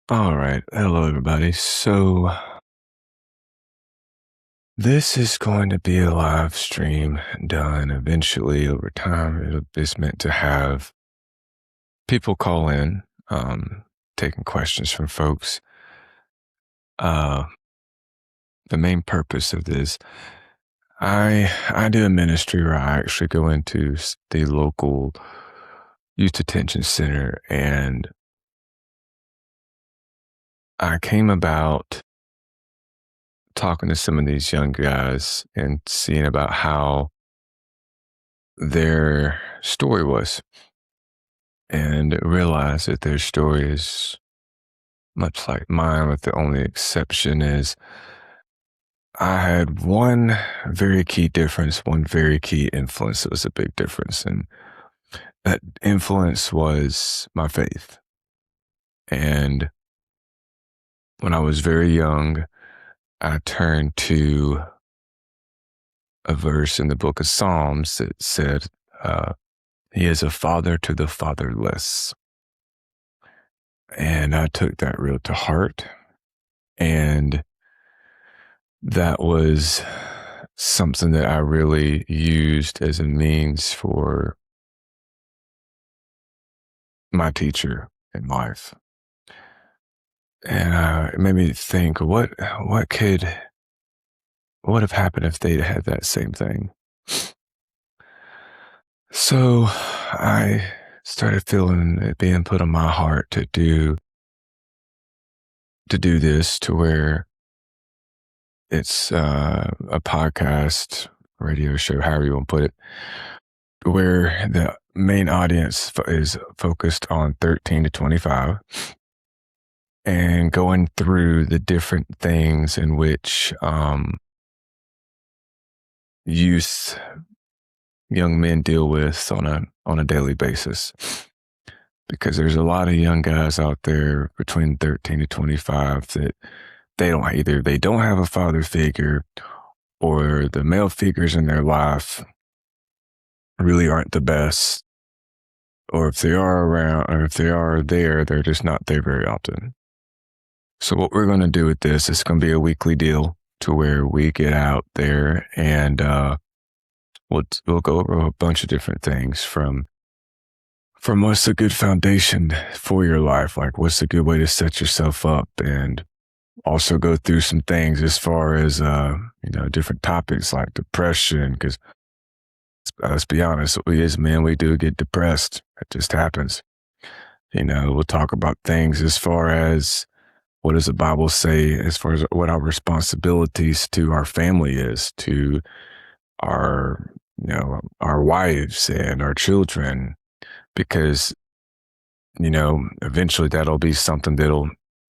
All right. Hello, everybody. So, this is going to be a live stream done eventually over time. It's meant to have people call in, taking questions from folks. Uh, the main purpose of this, I do a ministry where I actually go into the local youth detention center, and I came about talking to some of these young guys and seeing about how their story was, and realized that their story is much like mine, with the only exception is I had one very key difference, one very key influence that was a big difference. And that influence was my faith. And when I was very young, I turned to a verse in the book of Psalms that said, he is a father to the fatherless. And I took that real to heart. And that was something that I really used as a means for my teacher in life. And it made me think, what would have happened if they'd had that same thing? So I started feeling it being put on my heart to do this, to where it's a podcast, radio show, however you want to put it, where the main audience is focused on 13 to 25, and going through the different things in which youth, young men deal with on a daily basis. Because there's a lot of young guys out there between 13 to 25 that they don't have a father figure, or the male figures in their life really aren't the best, or if they are around, or if they are there, they're just not there very often. So what we're going to do with this, it's going to be a weekly deal, to where we get out there and we'll go over a bunch of different things, from what's a good foundation for your life, like what's a good way to set yourself up, and also go through some things as far as different topics like depression, because let's be honest, we as men, we do get depressed. It just happens. We'll talk about things as far as what does the Bible say as far as what our responsibilities to our family is, to our our wives and our children, because eventually that'll be something that'll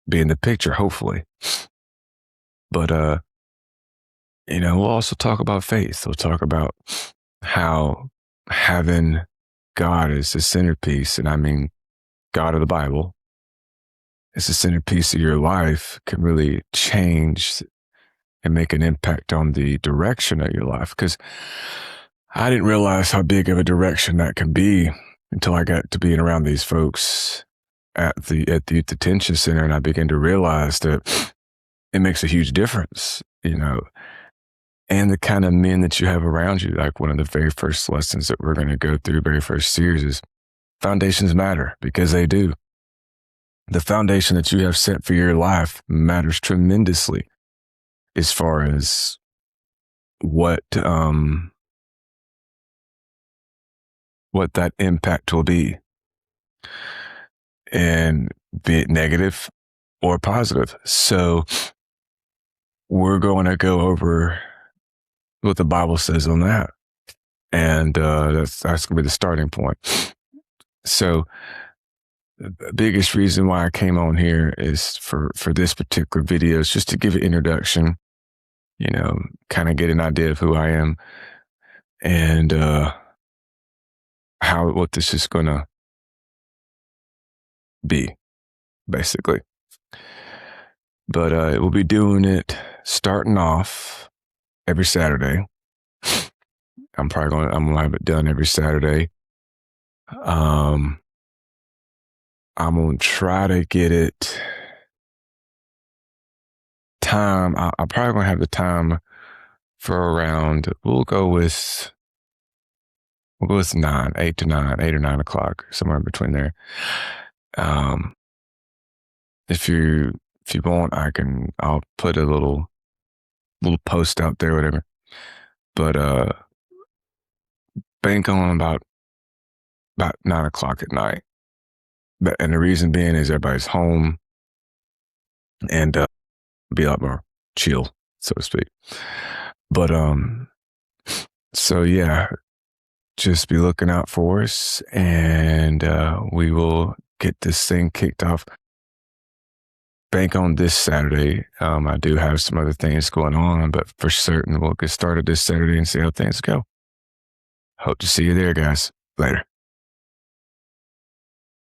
be in the picture, hopefully. But we'll also talk about faith. We'll talk about how having God as the centerpiece, and I mean God of the Bible, as the centerpiece of your life, can really change and make an impact on the direction of your life. Because I didn't realize how big of a direction that can be until I got to being around these folks at the youth detention center, and I began to realize that it makes a huge difference, and the kind of men that you have around you. Like, one of the very first lessons that we're going to go through, very first series, is foundations matter, because they do. The foundation that you have set for your life matters tremendously as far as what that impact will be, and be it negative or positive. So we're going to go over what the Bible says on that. And that's going to be the starting point. So the biggest reason why I came on here is for this particular video is just to give an introduction, kind of get an idea of who I am, and what this is going to be, basically. But we'll be doing it starting off every Saturday. I'm going to have it done every Saturday. I'm going to try to get it time, I'm probably gonna have the time for around. We'll go with 8 to 9, 8 or 9 o'clock, somewhere in between there. Um, if you want, I'll put a little post out there, whatever. But bank on about 9 o'clock at night. And the reason being is everybody's home and be a lot more chill, so to speak. But so yeah, just be looking out for us, and we will get this thing kicked off. Bank on this Saturday. I do have some other things going on, but for certain we'll get started this Saturday and see how things go. Hope to see you there, guys. Later.